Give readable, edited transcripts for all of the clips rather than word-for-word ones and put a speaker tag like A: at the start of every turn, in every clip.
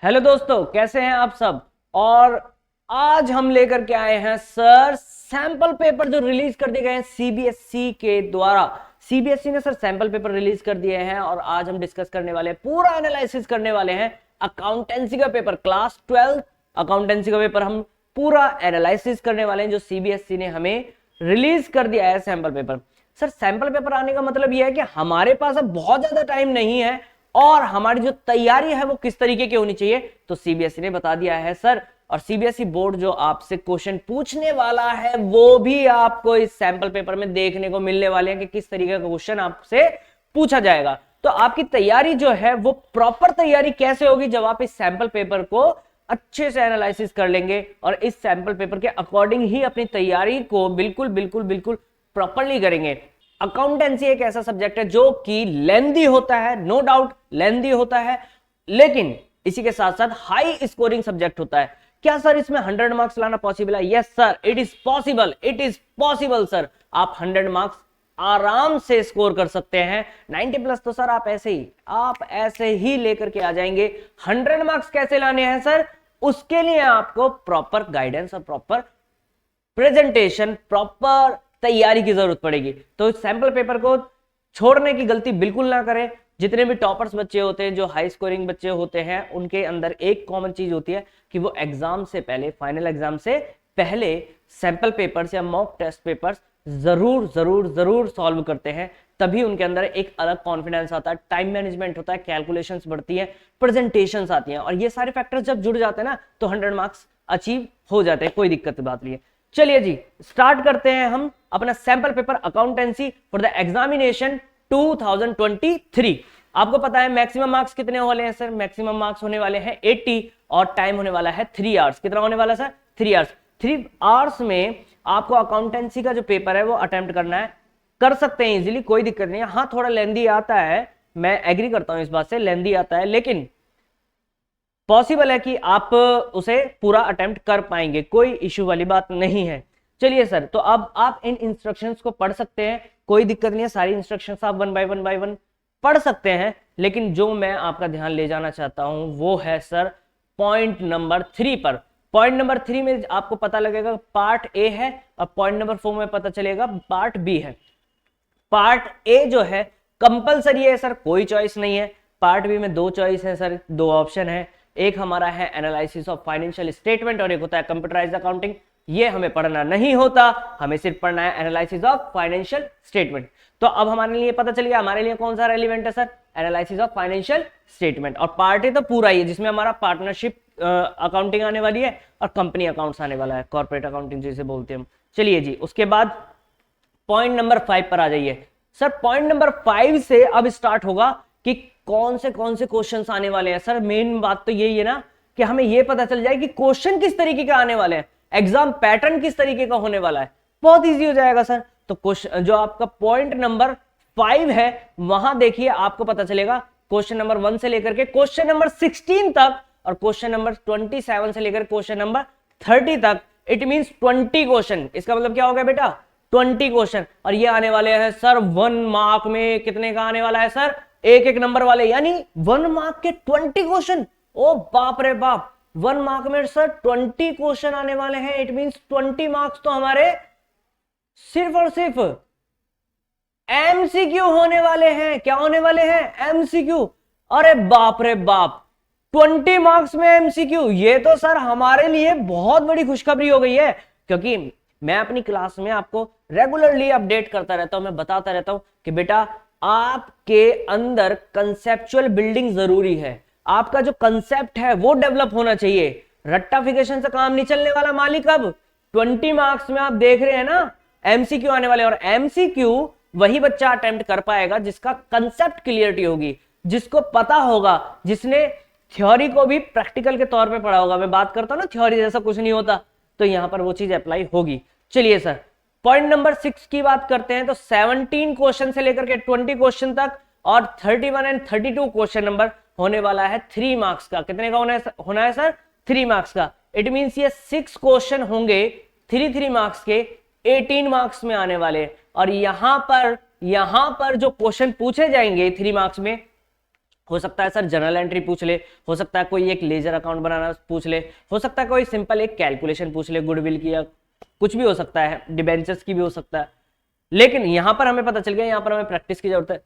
A: Hello दोस्तों, कैसे हैं आप सब। और आज हम लेकर के आए हैं सर सैंपल पेपर जो रिलीज कर दिए गए हैं सीबीएसई के द्वारा। सीबीएसई ने सर सैंपल पेपर रिलीज कर दिए हैं और आज हम डिस्कस करने वाले हैं, पूरा एनालिसिस करने वाले हैं अकाउंटेंसी का पेपर, क्लास 12 अकाउंटेंसी का पेपर हम पूरा एनालिसिस करने वाले हैं जो सीबीएसई ने हमें रिलीज कर दिया है sample paper. Sir sample paper आने का मतलब यह है कि हमारे पास अब बहुत ज्यादा टाइम नहीं है और हमारी जो तैयारी है वो किस तरीके की होनी चाहिए तो सीबीएसई ने बता दिया है सर। और सीबीएसई बोर्ड जो आपसे क्वेश्चन पूछने वाला है वो भी आपको इस सैंपल पेपर में देखने को मिलने वाले हैं कि किस तरीके का क्वेश्चन आपसे पूछा जाएगा। तो आपकी तैयारी जो है वो प्रॉपर तैयारी कैसे होगी जब आप इस सैंपल पेपर को अच्छे से एनालिसिस कर लेंगे और इस सैंपल पेपर के अकॉर्डिंग ही अपनी तैयारी को बिल्कुल बिल्कुल बिल्कुल प्रॉपरली करेंगे। अकाउंटेंसी एक ऐसा सब्जेक्ट है जो कि लेंदी होता है, नो डाउट लेंदी होता है, लेकिन इसी के साथ साथ हाई स्कोरिंग सब्जेक्ट होता है। क्या सर इसमें 100 मार्क्स लाना पॉसिबल है? Yes sir, it is possible, it is possible sir. आप 100 मार्क्स आराम से स्कोर कर सकते हैं। 90 प्लस तो सर आप ऐसे ही लेकर के आ जाएंगे। 100 मार्क्स कैसे लाने हैं सर, उसके लिए आपको प्रॉपर गाइडेंस और प्रॉपर प्रेजेंटेशन, प्रॉपर तैयारी की जरूरत पड़ेगी। तो इस सैंपल पेपर को छोड़ने की गलती बिल्कुल ना करें। जितने भी टॉपर्स बच्चे होते हैं, जो हाई स्कोरिंग बच्चे होते हैं, उनके अंदर एक कॉमन चीज होती है कि वो एग्जाम से पहले, फाइनल एग्जाम से पहले सैंपल पेपर्स या मॉक टेस्ट पेपर्स जरूर जरूर जरूर सॉल्व करते हैं। तभी उनके अंदर एक अलग कॉन्फिडेंस आता है, टाइम मैनेजमेंट होता है, कैलकुलेशंस बढ़ती है, प्रेजेंटेशंस आती हैं, और ये सारे फैक्टर्स जब जुड़ जाते हैं ना तो 100 मार्क्स अचीव हो जाते हैं, कोई दिक्कत की बात नहीं है। चलिए जी, स्टार्ट करते हैं हम अपना sample paper accountancy for the examination 2023। आपको पता है मैक्सिमम मार्क्स कितने वाले हैं सर? मैक्सिमम मार्क्स होने वाले हैं 80 और टाइम होने वाला है 3 आवर्स। कितना होने वाला सर? 3 आवर्स। 3 आवर्स में आपको अकाउंटेंसी का जो पेपर है वो अटेम्प्ट करना है। कर सकते हैं इजीली, कोई दिक्कत नहीं है। हाँ थोड़ा लेंदी आता है, मैं एग्री करता हूं इस बात से, लेंदी आता है, लेकिन पॉसिबल है कि आप उसे पूरा अटेम्प्ट कर पाएंगे, कोई इश्यू वाली बात नहीं है। चलिए सर, तो अब आप इन इंस्ट्रक्शंस को पढ़ सकते हैं, कोई दिक्कत नहीं है। सारी इंस्ट्रक्शंस आप वन बाय वन पढ़ सकते हैं, लेकिन जो मैं आपका ध्यान ले जाना चाहता हूं वो है सर पॉइंट नंबर 3 पर। पॉइंट नंबर 3 में आपको पता लगेगा पार्ट ए है और पॉइंट नंबर 4 में पता चलेगा पार्ट बी है। पार्ट ए जो है कंपलसरी है सर, कोई चॉइस नहीं है। पार्ट बी में 2 चॉइस है सर, 2 ऑप्शन है। एक हमारा है एनालिसिस ऑफ फाइनेंशियल स्टेटमेंट और एक होता है कंप्यूटराइज्ड अकाउंटिंग। ये हमें पढ़ना नहीं होता, हमें सिर्फ पढ़ना है एनालिसिस ऑफ फाइनेंशियल स्टेटमेंट। तो अब हमारे लिए पता चल गया हमारे लिए कौन सा रेलिवेंट है sir, analysis of financial statement. और पार्ट ए तो पूरा ही है जिसमें हमारा पार्टनरशिप अकाउंटिंग आने वाली है और कंपनी अकाउंट्स आने वाला है, कॉर्पोरेट अकाउंटिंग जिसे बोलते हैं हम। चलिए जी, उसके बाद पॉइंट नंबर 5 पर आ जाइए सर। पॉइंट नंबर 5 से अब स्टार्ट होगा कि कौन से क्वेश्चंस आने वाले हैं। सर मेन बात तो यही है ना कि हमें यह पता चल जाए कि क्वेश्चन किस तरीके के आने वाले हैं, एग्जाम पैटर्न किस तरीके का होने वाला है, बहुत इजी हो जाएगा सर। तो क्वेश्चन जो आपका पॉइंट नंबर 5 है वहां देखिए आपको पता चलेगा क्वेश्चन नंबर 1 से लेकर के क्वेश्चन नंबर 16 तक और क्वेश्चन नंबर 27 से लेकर क्वेश्चन नंबर 30 तक। It means 20 question. इसका मतलब क्या हो गया बेटा? 20 क्वेश्चन। और ये आने वाले हैं सर 1 मार्क में। कितने का आने वाला है सर? एक नंबर वाले, यानी 1 मार्क के 20 क्वेश्चन। ओ बाप रे बाप, 1 मार्क में सर 20 क्वेश्चन आने वाले हैं। इट मींस 20 मार्क्स तो हमारे सिर्फ और सिर्फ एमसीक्यू होने वाले हैं। क्या होने वाले हैं? एमसीक्यू। अरे बाप रे बाप, 20 मार्क्स में एमसीक्यू, ये तो सर हमारे लिए बहुत बड़ी खुशखबरी हो गई है। क्योंकि मैं अपनी क्लास में आपको रेगुलरली अपडेट करता रहता हूं, मैं बताता रहता हूं कि बेटा आपके अंदर कंसेप्चुअल बिल्डिंग जरूरी है। आपका जो कंसेप्ट है वो डेवलप होना चाहिए। रट्टाफिकेशन से काम नहीं चलने वाला मालिक। अब 20 मार्क्स में आप देख रहे हैं ना एमसीक्यू आने वाले, और एमसीक्यू वही बच्चा अटेम्प्ट कर पाएगा जिसका कंसेप्ट क्लियरिटी होगी, जिसको पता होगा, जिसने थ्योरी को भी प्रैक्टिकल के तौर पे पढ़ा होगा। मैं बात करता हूं ना थ्योरी जैसा कुछ नहीं होता, तो यहां पर वो चीज अप्लाई होगी। चलिए सर, पॉइंट नंबर 6 की बात करते हैं। तो 17 क्वेश्चन से लेकर के 20 क्वेश्चन तक और 31 एंड 32 क्वेश्चन नंबर होने वाला है 3 मार्क्स का। कितने का होना है सर? 3 मार्क्स का। इट मींस ये 6 क्वेश्चन होंगे 3 मार्क्स के, 18 मार्क्स में आने वाले। और यहां पर जो क्वेश्चन पूछे जाएंगे 3 मार्क्स में हो सकता है सर जनरल एंट्री पूछ ले, हो सकता है कोई एक लेजर अकाउंट बनाना पूछ ले, हो सकता है कोई सिंपल एक कैलकुलेशन पूछ ले गुडविल की, या कुछ भी हो सकता है, डिबेंचर्स की भी हो सकता है। लेकिन यहां पर हमें पता चल गया, यहां पर हमें प्रैक्टिस की जरूरत है।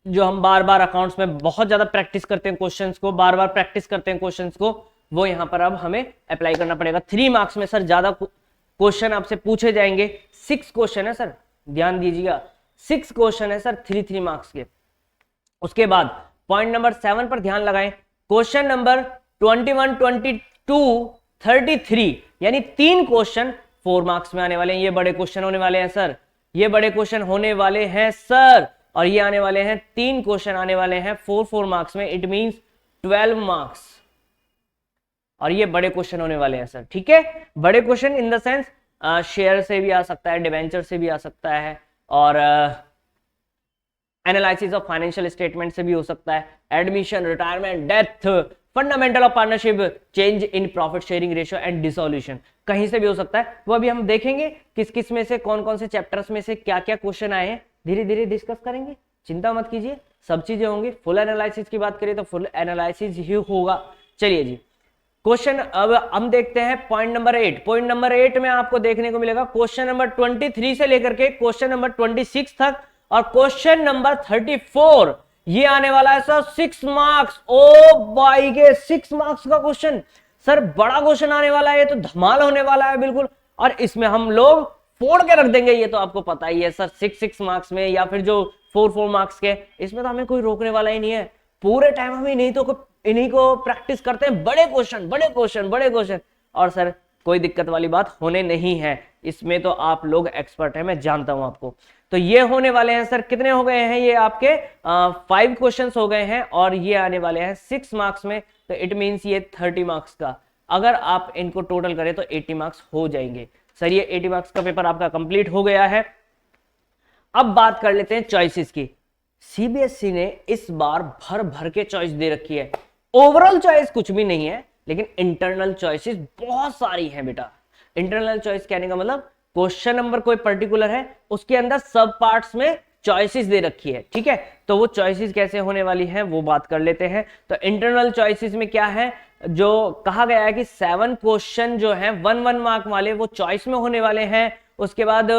A: जो हम बार बार अकाउंट्स में बहुत ज्यादा प्रैक्टिस करते हैं क्वेश्चंस को, बार बार प्रैक्टिस करते हैं क्वेश्चंस को, वो यहां पर अब हमें अप्लाई करना पड़ेगा। 3 मार्क्स में सर ज्यादा क्वेश्चन आपसे पूछे जाएंगे। 6 क्वेश्चन है सर, ध्यान दीजिएगा, 6 क्वेश्चन है सर 3 मार्क्स के। उसके बाद पॉइंट नंबर 7 पर ध्यान लगाएं, क्वेश्चन नंबर 21, 22, 33, यानी 3 क्वेश्चन 4 मार्क्स में आने वाले हैं। ये बड़े क्वेश्चन होने वाले हैं सर, ये बड़े क्वेश्चन होने वाले हैं सर, और ये आने वाले हैं 3 क्वेश्चन आने वाले हैं 4 मार्क्स में, इट मींस 12 मार्क्स, और ये बड़े क्वेश्चन होने वाले हैं सर। ठीक है, बड़े question in the sense share से भी आ सकता है, डिवेंचर से भी आ सकता है, और एनालिसिस ऑफ फाइनेंशियल स्टेटमेंट से भी हो सकता है, admission, retirement, death, fundamental of partnership, change in profit sharing ratio and dissolution, कहीं से भी हो सकता है। वो अभी हम देखेंगे किस किस में से, कौन कौन से चैप्टर्स में से क्या क्या क्वेश्चन आए हैं, धीरे धीरे डिस्कस करेंगे, चिंता मत कीजिए, सब चीजें होंगी। फुल एनालिसिस की बात करें तो फुल एनालिसिस ही होगा। चलिए जी, क्वेश्चन अब हम देखते हैं पॉइंट नंबर 8। पॉइंट नंबर 8 में आपको देखने को मिलेगा क्वेश्चन नंबर 23 से लेकर के क्वेश्चन नंबर 26 तक, और क्वेश्चन नंबर 34 ये आने वाला है सर 6 मार्क्स। ओ भाई के 6 मार्क्स का क्वेश्चन सर, बड़ा क्वेश्चन आने वाला है, ये तो धमाल होने वाला है बिल्कुल, और इसमें हम लोग फोड़ के रख देंगे, ये तो आपको पता ही है सर। 6 मार्क्स में या फिर जो 4 मार्क्स के, इसमें तो हमें कोई रोकने वाला ही नहीं है। पूरे टाइम हम इन्हीं को प्रैक्टिस करते हैं, बड़े क्वेश्चन, बड़े क्वेश्चन, बड़े क्वेश्चन, और सर कोई दिक्कत वाली बात होने नहीं है, इसमें तो आप लोग एक्सपर्ट हैं, मैं जानता हूं आपको। तो ये होने वाले हैं सर, कितने हो गए हैं ये आपके 5 क्वेश्चंस हो गए हैं, और ये आने वाले हैं 6 मार्क्स में, तो इट मींस ये 30 मार्क्स का, अगर आप इनको टोटल करें तो 80 मार्क्स हो जाएंगे सर। ये 80 मार्क्स का पेपर आपका कंप्लीट हो गया है। अब बात कर लेते हैं चॉइसेस की। सीबीएसई ने इस बार भर भर के चॉइस दे रखी है। ओवरऑल चॉइस कुछ भी नहीं है, लेकिन इंटरनल चॉइसेस बहुत सारी हैं बेटा। इंटरनल चॉइस कहने का मतलब क्वेश्चन नंबर कोई पर्टिकुलर है, उसके अंदर सब पार्ट्स में चॉइसेस दे रखी है। ठीक है, तो वो चॉइसेस कैसे होने वाली हैं वो बात कर लेते हैं। तो इंटरनल चॉइसेस में क्या है, जो कहा गया है कि 7 क्वेश्चन जो हैं 1 मार्क वाले वो चॉइस में होने वाले हैं। उसके बाद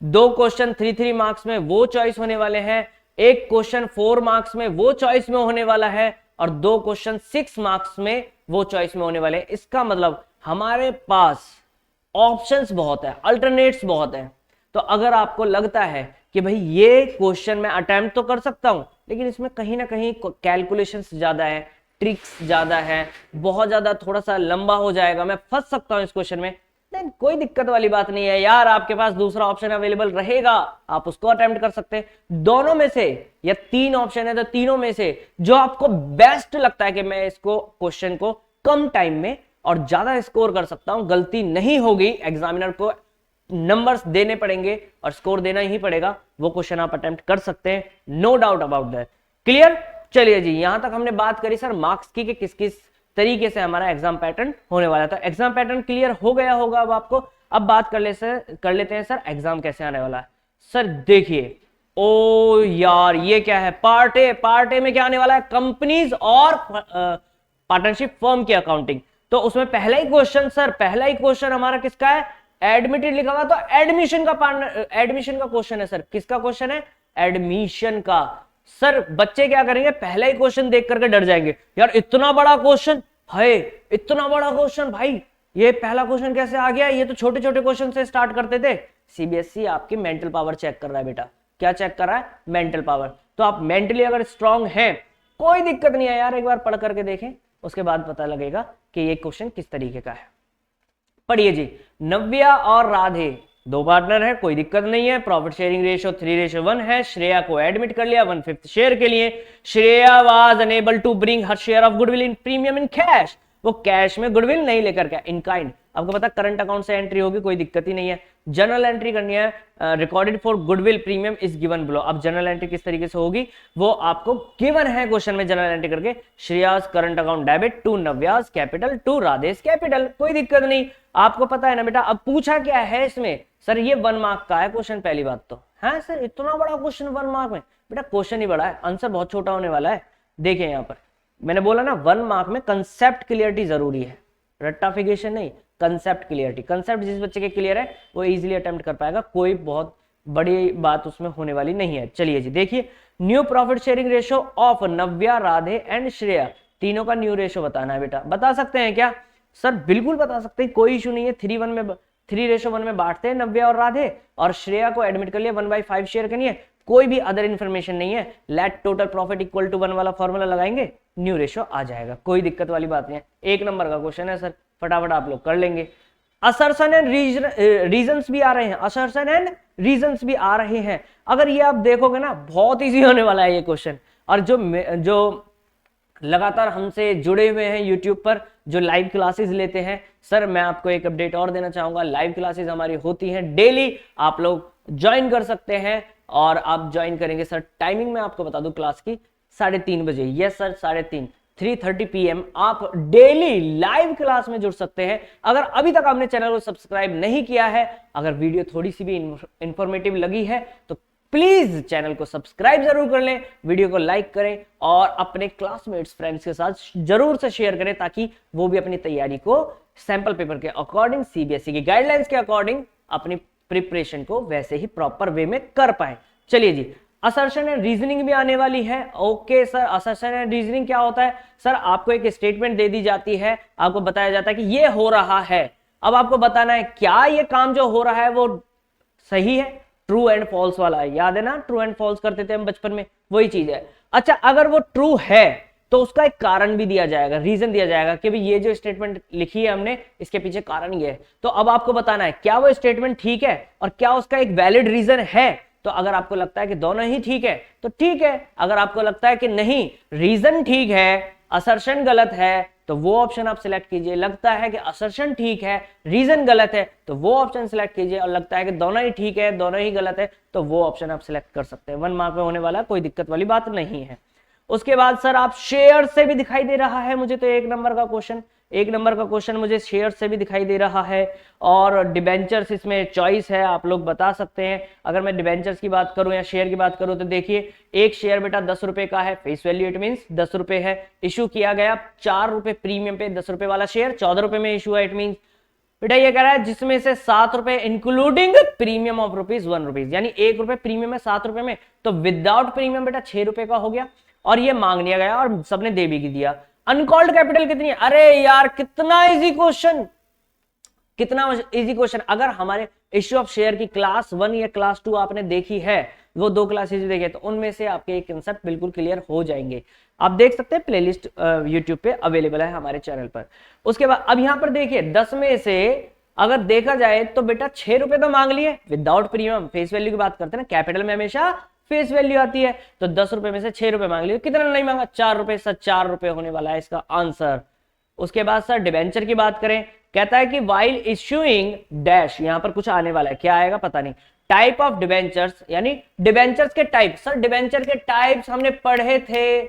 A: 2 क्वेश्चन 3 मार्क्स में वो चॉइस होने वाले हैं, 1 क्वेश्चन 4 मार्क्स में वो चॉइस में होने वाला है, और 2 क्वेश्चन 6 मार्क्स में वो चॉइस में होने वाले हैं। इसका मतलब हमारे पास ऑप्शंस बहुत है, अल्टरनेट्स बहुत है। तो अगर आपको लगता है कि भाई ये क्वेश्चन मैं अटेम्प्ट तो कर सकता हूं, लेकिन इसमें कहीं ना कहीं कैलकुलेशंस ज्यादा है, ट्रिक्स ज्यादा है, बहुत ज्यादा थोड़ा सा लंबा हो जाएगा, मैं फंस सकता हूं इस क्वेश्चन में, देन कोई दिक्कत वाली बात नहीं है यार, आपके पास दूसरा ऑप्शन अवेलेबल रहेगा, आप उसको अटेम्प्ट कर सकते हैं। दोनों में से या 3 ऑप्शन है तो तीनों में से जो आपको बेस्ट लगता है कि मैं इसको क्वेश्चन को कम टाइम में और ज्यादा स्कोर कर सकता हूं, गलती नहीं होगी, एग्जामिनर को नंबर्स देने पड़ेंगे और स्कोर देना ही पड़ेगा, वो क्वेश्चन आप अटेम्प्ट कर सकते हैं, no doubt about that. Clear? चलिए जी, यहां तक हमने बात करी सर मार्क्स की कि किस किस तरीके से हमारा एग्जाम पैटर्न होने वाला है। तो एग्जाम पैटर्न क्लियर हो गया होगा अब आपको। अब बात कर लेते हैं सर एग्जाम कैसे आने वाला है। सर देखिए, ओ यार ये क्या है, पार्ट ए में क्या आने वाला है, कंपनीज और पार्टनरशिप फर्म की अकाउंटिंग। तो उसमें पहला ही क्वेश्चन हमारा किसका है, एडमिटेड लिखा हुआ, तो एडमिशन का क्वेश्चन है सर। किसका क्वेश्चन है, एडमिशन का। सर बच्चे क्या करेंगे, पहला ही क्वेश्चन देख करके डर जाएंगे, यार इतना बड़ा क्वेश्चन है, इतना बड़ा क्वेश्चन, भाई ये पहला क्वेश्चन कैसे आ गया, ये तो छोटे छोटे क्वेश्चन से स्टार्ट करते थे। सीबीएसई आपकी मेंटल पावर चेक कर रहा है बेटा। क्या चेक कर रहा है, मेंटल पावर। तो आप मेंटली अगर स्ट्रांग हैं, कोई दिक्कत नहीं है यार, एक बार पढ़ करके देखें, उसके बाद पता लगेगा कि ये क्वेश्चन किस तरीके का है। पढ़िए जी, नव्या और राधे 2 पार्टनर है, कोई दिक्कत नहीं है, प्रॉफिट शेयरिंग रेशियो 3:1 है। श्रेया को एडमिट कर लिया 1/5 शेयर के लिए। Shreya was unable to bring her share of goodwill in premium in cash, वो कैश में गुडविल नहीं लेकर के इन काइंड। आपको पता करंट अकाउंट से एंट्री होगी, कोई दिक्कत ही नहीं है। जनरल एंट्री करनी है, recorded for goodwill premium is given below. अब जनरल एंट्री किस तरीके से होगी वो आपको गिवन है क्वेश्चन में, जनरल एंट्री करके Shreya's current account debit to Navya's capital to Radhesh capital, कोई दिक्कत नहीं, आपको पता है ना बेटा। अब पूछा क्या है इसमें, सर ये 1 मार्क का है क्वेश्चन, पहली बात तो है सर, इतना बड़ा क्वेश्चन 1 मार्क में, बेटा क्वेश्चन ही बड़ा है, आंसर बहुत छोटा होने वाला है। देखिए यहाँ पर मैंने बोला ना 1 मार्क में कंसेप्ट क्लियरिटी जरूरी है, रट्टाफिकेशन नहीं, कंसेप्ट क्लियरिटी। कंसेप्ट जिस बच्चे के क्लियर है वो इजीली अटेम्प्ट कर पाएगा, कोई बहुत बड़ी बात उसमें होने वाली नहीं है। चलिए जी देखिए, new profit sharing ratio of Navya, Radhe and Shreya, तीनों का न्यू रेशो बताना है बेटा। बता सकते हैं क्या सर? बिल्कुल बता सकते हैं, कोई इशू नहीं है। 3:1 में बांटते हैं नव्या और राधे, और श्रेया को एडमिट कर लिया, 1/5 शेयर करनी है, कोई भी अदर इन्फॉर्मेशन नहीं है। Let total profit equal to 1 वाला फॉर्मूला लगाएंगे, न्यू रेशो आ जाएगा, कोई दिक्कत वाली बात नहीं है। 1 नंबर का क्वेश्चन है सर, फटाफट आप लोग कर लेंगे। असर्शन एंड रीजंस भी आ रहे हैं, असर्शन एंड रीजंस भी आ रहे हैं। अगर ये आप देखोगे ना बहुत इजी होने वाला है ये क्वेश्चन। और जो लगातार हमसे जुड़े हुए हैं यूट्यूब पर, जो लाइव क्लासेस लेते हैं, सर मैं आपको एक अपडेट और देना चाहूंगा, लाइव क्लासेस हमारी होती हैं डेली, आप लोग ज्वाइन कर सकते हैं। और आप ज्वाइन करेंगे सर, टाइमिंग में आपको बता दूं क्लास की 3:30 बजे, यस सर 3:30, 3:30 PM आप डेली लाइव क्लास में जुड़ सकते हैं। अगर अभी तक आपने चैनल को सब्सक्राइब नहीं किया है, अगर वीडियो थोड़ी सी भी इंफॉर्मेटिव लगी है तो प्लीज चैनल को सब्सक्राइब जरूर कर लें, वीडियो को लाइक करें और अपने क्लासमेट्स फ्रेंड्स के साथ जरूर से शेयर करें, ताकि वो भी अपनी तैयारी को सैंपल पेपर के अकॉर्डिंग, सीबीएसई की गाइडलाइंस के अकॉर्डिंग अपनी प्रिपरेशन को वैसे ही प्रॉपर वे में कर पाए। चलिए जी, असर्शन एंड रीजनिंग भी आने वाली है। Okay sir, assertion and reasoning क्या होता है? सर आपको एक स्टेटमेंट दे दी जाती है, आपको बताया जाता है कि ये हो रहा है, अब आपको बताना है क्या ये काम जो हो रहा है वो सही है, ट्रू एंड फॉल्स वाला है, याद है ना, ट्रू एंड फॉल्स करते थे हम बचपन में, वही चीज है। अच्छा, अगर वो ट्रू है तो उसका एक कारण भी दिया जाएगा, रीजन दिया जाएगा कि भाई ये जो स्टेटमेंट लिखी है हमने, इसके पीछे कारण ये है। तो अब आपको बताना है क्या वो स्टेटमेंट ठीक है और क्या उसका एक वैलिड रीजन है। तो अगर आपको लगता है कि दोनों ही ठीक है तो ठीक है, अगर आपको लगता है कि नहीं रीजन ठीक है, असर्शन गलत है, तो वो ऑप्शन आप सिलेक्ट कीजिए। लगता है कि असर्शन ठीक है, रीजन गलत है, तो वो ऑप्शन सिलेक्ट कीजिए। और लगता है कि दोनों ही ठीक है, दोनों ही गलत है, तो वो ऑप्शन आप सिलेक्ट कर सकते हैं। 1 मार्क में होने वाला, कोई दिक्कत वाली बात नहीं है। उसके बाद सर आप शेयर से भी दिखाई दे रहा है मुझे, तो 1 नंबर का क्वेश्चन मुझे शेयर से भी दिखाई दे रहा है। और डिबेंचर्स इसमें चॉइस है, आप लोग बता सकते हैं। अगर मैं डिबेंचर्स की बात करूं या शेयर की बात करूं तो देखिए, एक शेयर बेटा 10 रुपए का है, फेस वैल्यू इट मींस 10 रुपए है, इशू किया गया 4 रुपए प्रीमियम पे, 10 रुपए वाला शेयर 14 रुपए में इशू है, इट मींस बेटा ये कह रहा है जिसमें से 7 रुपए इंक्लूडिंग प्रीमियम ऑफ ₹1, यानी 1 रुपए प्रीमियम है 7 रुपए में, तो विदाउट प्रीमियम बेटा 6 रुपए का हो गया। और ये मांग लिया गया और सबने दे भी दिया। अनकॉल्ड कैपिटल कितनी है? अरे यार कितना इजी क्वेश्चन। अगर हमारे इश्यू ऑफ शेयर की क्लास 1 या क्लास 2 आपने देखी है, वो 2 क्लासेज देखे, तो उनमें से आपके कंसेप्ट बिल्कुल क्लियर हो जाएंगे। आप देख सकते हैं, प्लेलिस्ट यूट्यूब पे अवेलेबल है हमारे चैनल पर। उसके बाद अब यहां पर देखिए 10 में से अगर देखा जाए तो बेटा 6 रुपए तो मांग लिए विदाउट प्रीमियम, फेस वैल्यू की बात करते हैं ना, कैपिटल में हमेशा फेस वैल्यू आती है, तो 10 रुपए में से 6 रुपए मांग लिए, कितना नहीं मांगा 4 रुपए, सर 4 रुपए होने वाला है इसका आंसर। उसके बाद सर डिबेंचर की बात करें, कहता है कि वाइल इश्यूइंग डैश, यहां पर कुछ आने वाला है, क्या आएगा पता नहीं, टाइप ऑफ डिबेंचर्स, यानी डिबेंचर्स के टाइप। सर डिबेंचर के टाइप्स हमने पढ़े थे,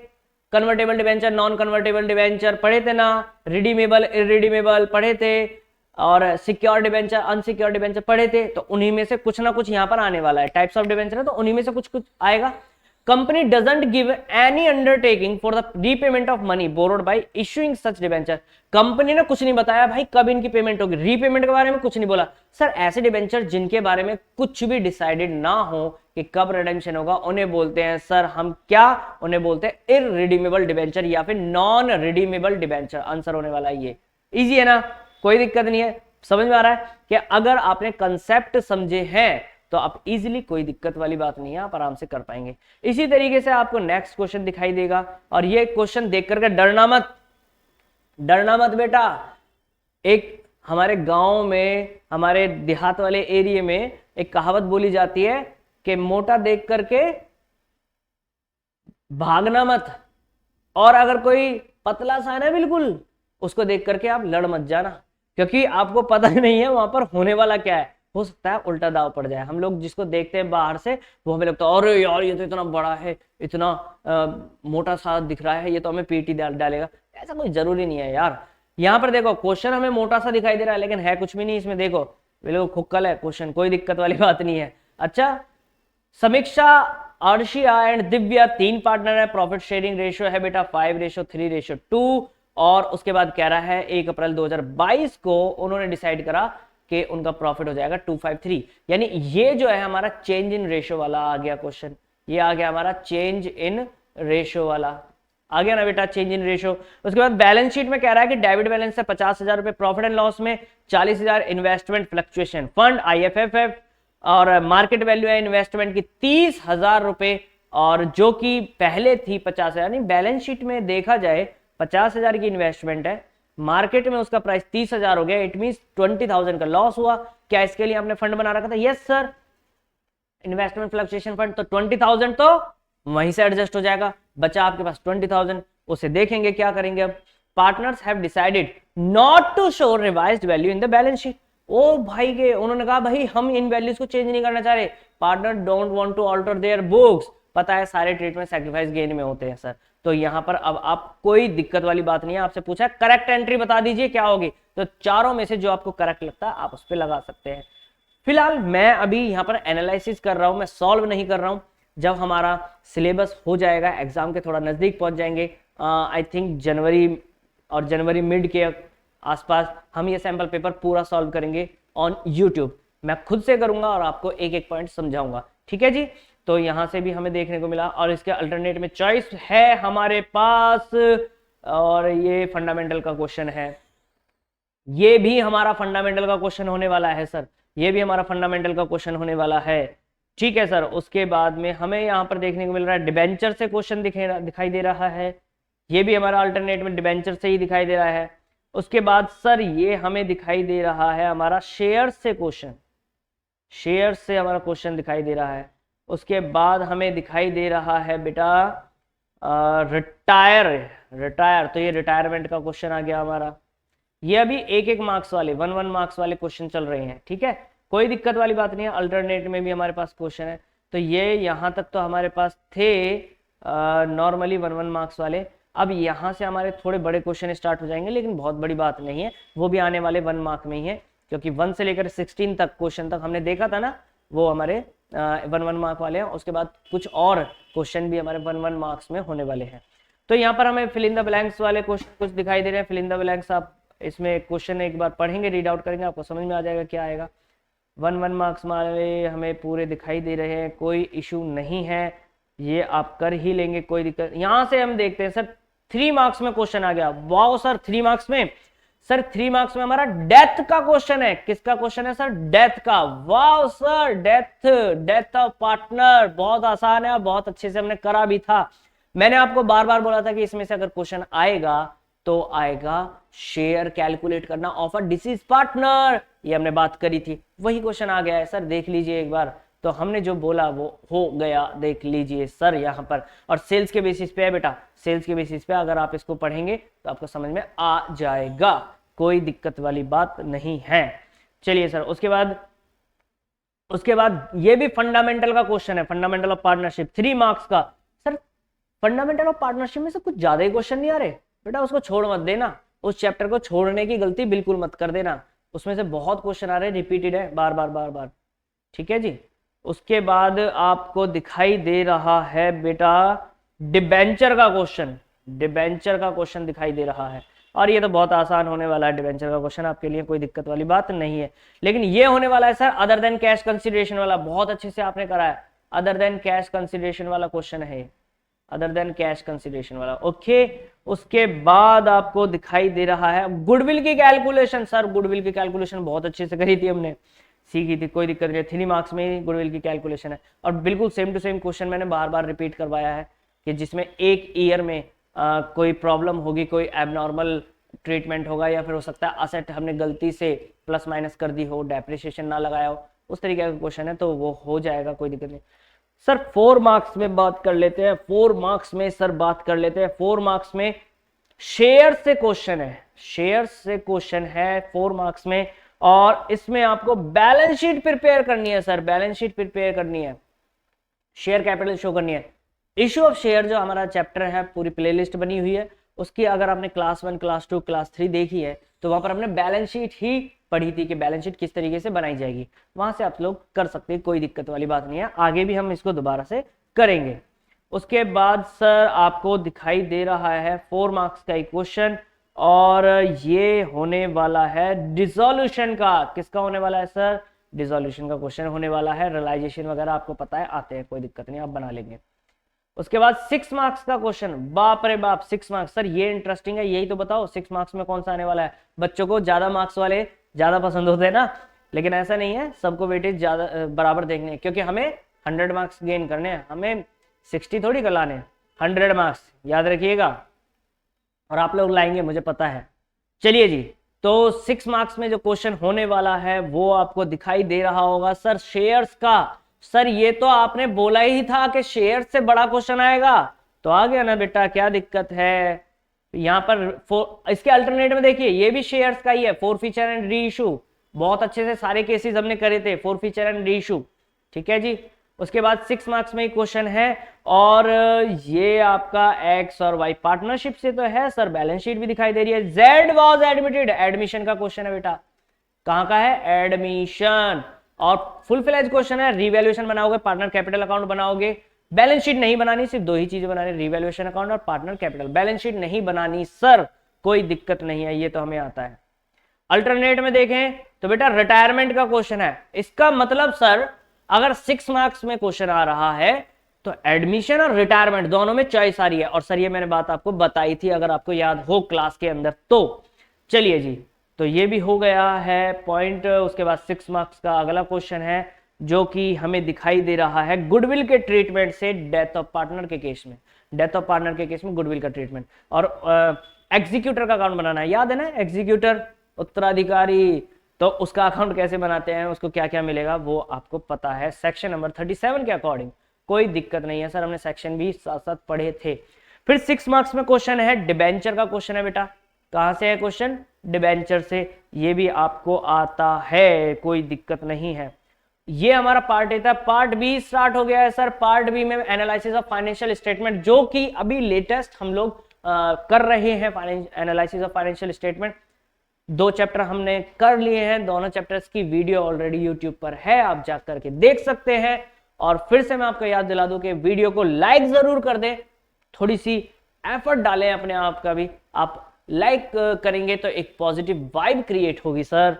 A: convertible debenture, non convertible debenture पढ़े थे ना, रिडीमेबल इरिडीमेबल पढ़े थे, और सिक्योर डिबेंचर अनसिक्योर डिबेंचर पढ़े थे। तो उन्हीं में से कुछ ना कुछ यहां पर आने वाला है, टाइप्स ऑफ डिबेंचर है तो उन्हीं में से कुछ कुछ आएगा। Company doesn't give any undertaking for the repayment of money borrowed by issuing such debenture. Company ने कुछ नहीं बताया भाई कब इनकी पेमेंट होगी, रीपेमेंट के बारे में कुछ नहीं बोला। सर ऐसे डिबेंचर जिनके बारे में कुछ भी डिसाइडेड ना हो कि कब रिडेम्पशन होगा, उन्हें बोलते हैं सर हम क्या, उन्हें बोलते हैं इररिडीमेबल डिबेंचर या फिर नॉन रिडीमेबल डिबेंचर। आंसर होने वाला है ये। इजी है ना, कोई दिक्कत नहीं है, समझ में आ रहा है कि अगर आपने कंसेप्ट समझे हैं तो आप इजीली, कोई दिक्कत वाली बात नहीं है, आप आराम से कर पाएंगे। इसी तरीके से आपको नेक्स्ट क्वेश्चन दिखाई देगा, और ये क्वेश्चन देख करके डरना मत बेटा। एक हमारे गांव में, हमारे देहात वाले एरिया में एक कहावत बोली जाती है कि मोटा देख करके भागना मत, और अगर कोई पतला सा है ना बिल्कुल, उसको देख करके आप लड़ मत जाना, क्योंकि आपको पता नहीं है वहां पर होने वाला क्या है। हो सकता है उल्टा दाव पड़ जाए। हम लोग जिसको देखते हैं बाहर से, वो हमें लगता है अरे यार ये तो इतना बड़ा है, इतना मोटा सा दिख रहा है, ये तो हमें पीटी डालेगा। ऐसा कोई जरूरी नहीं है यार। यहाँ पर देखो क्वेश्चन हमें मोटा सा दिखाई दे रहा है, लेकिन है कुछ भी नहीं इसमें। देखो बिल्कुल खुक्कल है क्वेश्चन, कोई दिक्कत वाली बात नहीं है। अच्छा, समीक्षा अर्शिया एंड दिव्या 3 पार्टनर है, प्रॉफिट शेयरिंग रेशियो है बेटा 5:3:2 और उसके बाद कह रहा है 1 अप्रैल 2022 को उन्होंने डिसाइड करा कि उनका प्रॉफिट हो जाएगा 253। यानी ये जो है हमारा चेंज इन रेशियो वाला आ गया क्वेश्चन, ये आ गया हमारा चेंज इन रेशियो वाला, आ गया ना बेटा चेंज इन रेशियो। उसके बाद बैलेंस शीट में कह रहा है कि डेबिट बैलेंस है 50,000 रुपए, प्रॉफिट एंड लॉस में 40,000 इन्वेस्टमेंट फ्लक्चुएशन फंड IFFF और मार्केट वैल्यू है इन्वेस्टमेंट की 30,000 रुपए और जो कि पहले थी 50,000। यानी बैलेंस शीट में देखा जाए 50,000 की इन्वेस्टमेंट है, मार्केट में उसका प्राइस 30,000 हो गया, इट मीन 20,000 का लॉस हुआ। क्या इसके लिए आपने फंड बना रखा था? Yes sir, investment fluctuation fund. तो 20,000 तो वहीं से एडजस्ट हो जाएगा, बचा आपके पास 20,000, उसे देखेंगे क्या करेंगे। अब partners have decided not to show revised value in the balance sheet. ओ भाई के उन्होंने कहा भाई हम इन वैल्यूज को चेंज नहीं करना चाह रहे, partner don't want to alter their books. पता है सारे ट्रीटमेंट सैक्रिफाइस गेन में होते हैं सर, तो यहां पर अब आप कोई दिक्कत वाली बात नहीं है। आपसे पूछा है करेक्ट एंट्री बता दीजिए क्या होगी, तो चारों में से जो आपको करेक्ट लगता है आप उस पर लगा सकते हैं। फिलहाल मैं अभी यहाँ पर एनालिसिस कर रहा हूं, मैं सॉल्व नहीं कर रहा हूं। जब हमारा सिलेबस हो जाएगा, एग्जाम के थोड़ा नजदीक पहुंच जाएंगे, आई थिंक जनवरी और जनवरी मिड के आसपास हम ये सैंपल पेपर पूरा सॉल्व करेंगे ऑन यूट्यूब। मैं खुद से करूंगा और आपको एक एक पॉइंट समझाऊंगा, ठीक है जी। तो यहां से भी हमें देखने को मिला और इसके अल्टरनेट में चॉइस है हमारे पास, और ये फंडामेंटल का क्वेश्चन है, ये भी हमारा फंडामेंटल का क्वेश्चन होने वाला है सर, ये भी हमारा फंडामेंटल का क्वेश्चन होने वाला है, ठीक है सर। उसके बाद में हमें यहाँ पर देखने को मिल रहा है डिबेंचर से क्वेश्चन दिखाई दे रहा है, ये भी हमारा अल्टरनेट में डिबेंचर से ही दिखाई दे रहा है। उसके बाद सर ये हमें दिखाई दे रहा है हमारा शेयर से क्वेश्चन, शेयर से हमारा क्वेश्चन दिखाई दे रहा है। उसके बाद हमें दिखाई दे रहा है बेटा रिटायर, तो ये रिटायरमेंट का क्वेश्चन आ गया हमारा। ये अभी एक एक मार्क्स वाले 1-1 मार्क्स वाले क्वेश्चन चल रहे हैं, ठीक है, कोई दिक्कत वाली बात नहीं है। अल्टरनेट में भी हमारे पास क्वेश्चन है, तो ये यहाँ तक तो हमारे पास थे नॉर्मली 1-1 मार्क्स वाले। अब यहाँ से हमारे थोड़े बड़े क्वेश्चन स्टार्ट हो जाएंगे, लेकिन बहुत बड़ी बात नहीं है, वो भी आने वाले 1 मार्क में ही है, क्योंकि 1 से लेकर 16 तक क्वेश्चन तक हमने देखा था ना, वो हमारे 1-1 मार्क वाले हैं। उसके बाद कुछ और क्वेश्चन भी हमारे 1-1 मार्क्स में होने वाले हैं। तो यहाँ पर हमें फिल इन द ब्लैंक्स वाले क्वेश्चन कुछ दिखाई दे रहे हैं। फिल इन द ब्लैंक्स आप इसमें क्वेश्चन एक बार पढ़ेंगे, रीड आउट करेंगे, आपको समझ में आ जाएगा क्या आएगा। 1-1 मार्क्स वाले हमें पूरे दिखाई दे रहे हैं, कोई इशू नहीं है, ये आप कर ही लेंगे, कोई दिक्कत। यहाँ से हम देखते हैं सर 3 मार्क्स में क्वेश्चन आ गया, वाओ सर 3 मार्क्स में, सर 3 मार्क्स में हमारा डेथ का क्वेश्चन है। किसका क्वेश्चन है सर? डेथ का। Wow sir death of partner, बहुत आसान है और बहुत अच्छे से हमने करा भी था। मैंने आपको बार बार बोला था कि इसमें से अगर क्वेश्चन आएगा तो आएगा शेयर कैलकुलेट करना ऑफ अ डिसीज पार्टनर, ये हमने बात करी थी, वही क्वेश्चन आ गया है सर, देख लीजिए एक बार। तो हमने जो बोला वो हो गया, देख लीजिए सर यहाँ पर। और सेल्स के बेसिस पे है बेटा, सेल्स के बेसिस पे अगर आप इसको पढ़ेंगे तो आपको समझ में आ जाएगा, कोई दिक्कत वाली बात नहीं है। चलिए सर, उसके बाद ये भी फंडामेंटल का क्वेश्चन है, फंडामेंटल ऑफ पार्टनरशिप 3 मार्क्स का। सर फंडामेंटल ऑफ पार्टनरशिप में से कुछ ज्यादा ही क्वेश्चन नहीं आ रहे बेटा, उसको छोड़ मत देना, उस चैप्टर को छोड़ने की गलती बिल्कुल मत कर देना, उसमें से बहुत क्वेश्चन आ रहे हैं, रिपीटेड है बार बार, ठीक है जी। उसके बाद आपको दिखाई दे रहा है बेटा डिबेंचर का क्वेश्चन, डिबेंचर का क्वेश्चन दिखाई दे रहा है, और ये तो बहुत आसान होने वाला है डिबेंचर का क्वेश्चन, आपके लिए कोई दिक्कत वाली बात नहीं है। लेकिन ये होने वाला है sir other than cash consideration वाला, बहुत अच्छे से आपने करा है, अदर देन कैश कंसिडरेशन वाला क्वेश्चन है, अदर देन कैश कंसिडरेशन वाला, ओके। उसके बाद आपको दिखाई दे रहा है गुडविल की कैलकुलेशन। सर गुडविल की कैलकुलेशन बहुत अच्छे से करी थी हमने, सीखी थी, कोई दिक्कत नहीं। 3 मार्क्स में ही गुडविल की कैलकुलेशन है, और बिल्कुल सेम टू सेम क्वेश्चन मैंने बार बार रिपीट करवाया है कि जिसमें एक ईयर में कोई प्रॉब्लम होगी, कोई एबनॉर्मल ट्रीटमेंट होगा, या फिर हो सकता है असेट हमने गलती से प्लस माइनस कर दी हो, डेप्रिसिएशन ना लगाया हो, उस तरीके का क्वेश्चन है, तो वो हो जाएगा, कोई दिक्कत नहीं। सर 4 मार्क्स में बात कर लेते हैं, 4 मार्क्स में सर बात कर लेते हैं। 4 मार्क्स में शेयर से क्वेश्चन है, शेयर से क्वेश्चन है 4 मार्क्स में, और इसमें आपको बैलेंस शीट प्रिपेयर करनी है सर, बैलेंस शीट प्रिपेयर करनी है, शेयर कैपिटल शो करनी है। इश्यू ऑफ शेयर जो हमारा चैप्टर है, पूरी प्लेलिस्ट बनी हुई है, उसकी अगर आपने क्लास 1, क्लास 2, क्लास 3 देखी है तो वहां पर हमने बैलेंस शीट ही पढ़ी थी कि बैलेंस शीट किस तरीके से बनाई जाएगी, वहां से आप लोग कर सकते हैं, कोई दिक्कत वाली बात नहीं है। आगे भी हम इसको दोबारा से करेंगे। उसके बाद सर आपको दिखाई दे रहा है 4 मार्क्स का एक क्वेश्चन, और ये होने वाला है डिसोल्यूशन का। किसका होने वाला है सर? डिसोल्यूशन का क्वेश्चन होने वाला है। रियलाइजेशन वगैरह आपको पता है आते हैं, कोई दिक्कत नहीं, आप बना लेंगे। उसके बाद 6 मार्क्स का क्वेश्चन, बाप रे बाप 6 मार्क्स सर, ये इंटरेस्टिंग है, यही तो बताओ 6 मार्क्स में कौन सा आने वाला है। बच्चों को ज्यादा मार्क्स वाले ज्यादा पसंद होते हैं ना, लेकिन ऐसा नहीं है, सबको वेटेज ज्यादा बराबर देखने हैं, क्योंकि हमें 100 मार्क्स गेन करने हैं, हमें 60 थोड़ी कर लाने, 100 मार्क्स याद रखिएगा, और आप लोग लाएंगे मुझे पता है। चलिए जी, तो 6 मार्क्स में जो क्वेश्चन होने वाला है वो आपको दिखाई दे रहा होगा सर शेयर्स का। सर ये तो आपने बोला ही था कि शेयर से बड़ा क्वेश्चन आएगा, तो आ गया ना बेटा, क्या दिक्कत है। यहां पर इसके अल्टरनेट में देखिए, ये भी शेयर्स का ही है, for feature and re issue, बहुत अच्छे से सारे केसेस हमने करे थे, for feature and re issue, ठीक है जी। उसके बाद 6 मार्क्स में क्वेश्चन है, और ये आपका एक्स और वाई पार्टनरशिप से तो है सर, बैलेंस शीट भी दिखाई दे रही है। जेड वॉज एडमिटेड, एडमिशन का क्वेश्चन है बेटा, कहां का है? एडमिशन। और फुल फ्लेज क्वेश्चन है, रिवैल्यूएशन बनाओगे, पार्टनर कैपिटल अकाउंट बनाओगे, बैलेंस शीट नहीं बनानी, सिर्फ 2 ही चीजें बनानी, रिवैल्यूएशन अकाउंट और पार्टनर कैपिटल। बैलेंस शीट नहीं बनानी सर, कोई दिक्कत नहीं है, ये तो हमें आता है। अल्टरनेट में देखें तो बेटा रिटायरमेंट का क्वेश्चन है। इसका मतलब सर अगर 6 मार्क्स में क्वेश्चन आ रहा है तो एडमिशन और रिटायरमेंट दोनों में चॉइस आ रही है, और सर ये मैंने बात आपको बताई थी, अगर आपको याद हो क्लास के अंदर तो। चलिए जी, तो ये भी हो गया है पॉइंट। उसके बाद 6 मार्क्स का अगला क्वेश्चन है जो कि हमें दिखाई दे रहा है गुडविल के ट्रीटमेंट से डेथ ऑफ पार्टनर के केस में, डेथ ऑफ पार्टनर के केस में गुडविल का ट्रीटमेंट, और एग्जीक्यूटर का अकाउंट बनाना है, याद है ना, एग्जीक्यूटर उत्तराधिकारी, तो उसका अकाउंट कैसे बनाते हैं, उसको क्या क्या मिलेगा वो आपको पता है सेक्शन नंबर 37 के अकॉर्डिंग, कोई दिक्कत नहीं है सर, हमने सेक्शन भी साथ साथ पढ़े थे। फिर 6 मार्क्स में क्वेश्चन है डिबेंचर का क्वेश्चन है बेटा, कहां से है क्वेश्चन? डिबेंचर से, ये भी आपको आता है, कोई दिक्कत नहीं है। ये हमारा पार्ट ए था। पार्ट बी स्टार्ट हो गया है सर। पार्ट बी में एनालिसिस ऑफ फाइनेंशियल स्टेटमेंट, जो कि अभी लेटेस्ट हम लोग कर रहे हैं, analysis of financial statement. 2 chapter हमने कर लिए हैं, दोनों चैप्टर्स की वीडियो ऑलरेडी यूट्यूब पर है, आप जा करके देख सकते हैं। और फिर से मैं आपको याद दिला दूं कि वीडियो को लाइक जरूर कर दें, थोड़ी सी एफर्ट डालें अपने आप का भी, आप लाइक करेंगे तो एक पॉजिटिव वाइब क्रिएट होगी सर,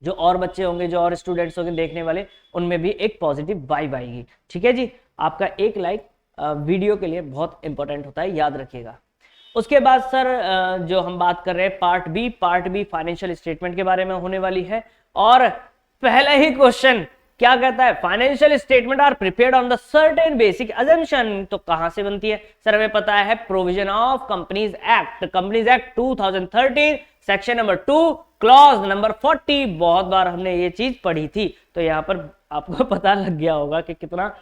A: जो और बच्चे होंगे, जो और स्टूडेंट्स होंगे देखने वाले, उनमें भी एक पॉजिटिव वाइब आएगी, ठीक है जी। आपका एक लाइक वीडियो के लिए बहुत इंपॉर्टेंट होता है, याद रखिएगा। उसके बाद सर जो हम बात कर रहे हैं पार्ट बी फाइनेंशियल स्टेटमेंट के बारे में होने वाली है। और पहला ही क्वेश्चन क्या कहता है? Financial statement are prepared on the certain basic assumption. तो कहां से बनती है सर? हमें पता है provision of companies act 2013 section number 2 clause number 40। बहुत बार हमने ये चीज पढ़ी थी, तो यहां पर आपको पता लग गया होगा कि कितना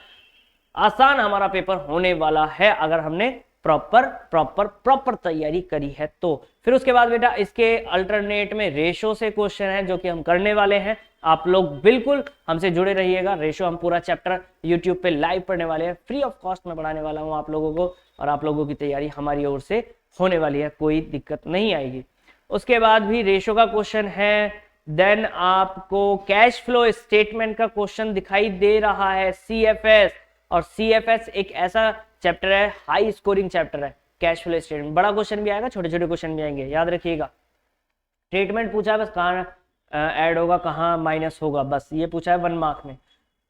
A: आसान हमारा पेपर होने वाला है अगर हमने प्रॉपर तैयारी करी है तो। फिर उसके बाद बेटा इसके अल्टरनेट में रेशो से क्वेश्चन है जो कि हम करने वाले हैं। आप लोग बिल्कुल हमसे जुड़े रहिएगा। रेशो हम पूरा चैप्टर यूट्यूब पे लाइव पढ़ने वाले हैं, फ्री ऑफ कॉस्ट में पढ़ाने वाला हूं आप लोगों को, और आप लोगों की तैयारी हमारी ओर से होने वाली है, कोई दिक्कत नहीं आएगी। उसके बाद भी रेशो का क्वेश्चन है। देन आपको कैश फ्लो स्टेटमेंट का क्वेश्चन दिखाई दे रहा है, सीएफएस। और सीएफएस एक ऐसा चैप्टर है, हाई स्कोरिंग चैप्टर है। कैश फ्लो स्टेटमेंट बड़ा क्वेश्चन भी आएगा, छोटे छोटे क्वेश्चन भी आएंगे, याद रखिएगा। स्टेटमेंट पूछा है, बस कहाँ ऐड होगा कहाँ माइनस होगा, बस ये पूछा है 1 मार्क में।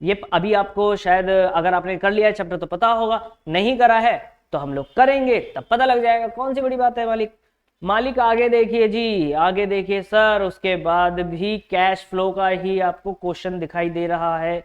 A: ये अभी आपको शायद अगर आपने कर लिया है चैप्टर तो पता होगा, नहीं करा है तो हम लोग करेंगे तब पता लग जाएगा। कौन सी बड़ी बात है मालिक आगे देखिए जी, आगे देखिए सर। उसके बाद भी कैश फ्लो का ही आपको क्वेश्चन दिखाई दे रहा है।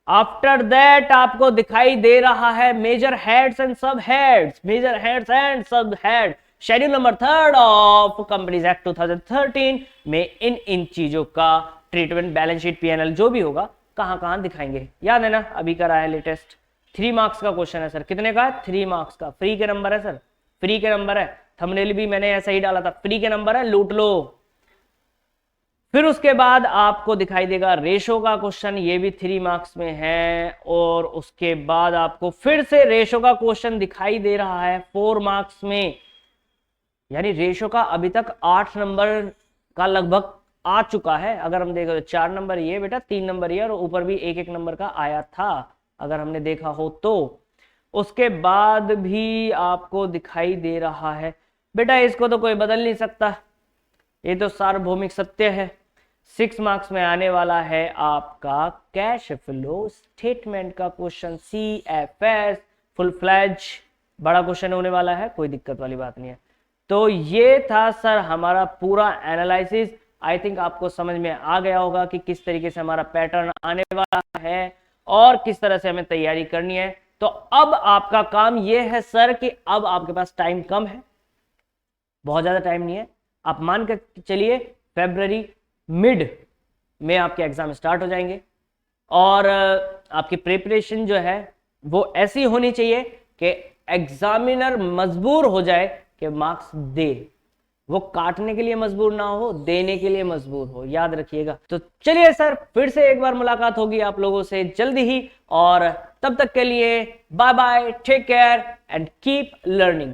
A: आफ्टर दैट आपको दिखाई दे रहा है मेजर हेड्स एंड सब हेड्स, मेजर हेड्स एंड सब head, schedule number 3 of companies act 2013 में इन चीजों का ट्रीटमेंट, बैलेंस शीट, पीएनएल जो भी होगा कहां दिखाएंगे, याद है ना, अभी करा है लेटेस्ट। 3 मार्क्स का क्वेश्चन है सर। कितने का है? 3 मार्क्स का। फ्री के नंबर है सर, फ्री के नंबर है। थंबनेल भी मैंने ऐसा ही डाला था, फ्री के नंबर है, लूट लो। फिर उसके बाद आपको दिखाई देगा रेशो का क्वेश्चन, ये भी 3 मार्क्स में है। और उसके बाद आपको फिर से रेशो का क्वेश्चन दिखाई दे रहा है 4 मार्क्स में। यानी रेशो का अभी तक 8 नंबर का लगभग आ चुका है। अगर हम देखें तो 4 नंबर ये बेटा, 3 नंबर ये, और ऊपर भी 1-1 नंबर का आया था अगर हमने देखा हो तो। उसके बाद भी आपको दिखाई दे रहा है, बेटा इसको तो कोई बदल नहीं सकता, ये तो सार्वभौमिक सत्य है। 6 मार्क्स में आने वाला है आपका कैश फ्लो स्टेटमेंट का क्वेश्चन, CFS फुल फ्लैज बड़ा क्वेश्चन होने वाला है, कोई दिक्कत वाली बात नहीं है। तो ये था सर हमारा पूरा एनालिसिस। आई थिंक आपको समझ में आ गया होगा कि किस तरीके से हमारा पैटर्न आने वाला है और किस तरह से हमें तैयारी करनी है। तो अब आपका काम यह है सर कि अब आपके पास टाइम कम है, बहुत ज्यादा टाइम नहीं है। आप मान कर चलिए फरवरी मिड में आपके एग्जाम स्टार्ट हो जाएंगे और आपकी प्रिपरेशन जो है वो ऐसी होनी चाहिए कि एग्जामिनर मजबूर हो जाए कि मार्क्स दे, वो काटने के लिए मजबूर ना हो, देने के लिए मजबूर हो, याद रखिएगा। तो चलिए सर फिर से एक बार मुलाकात होगी आप लोगों से जल्दी ही, और तब तक के लिए bye bye, take care and keep learning.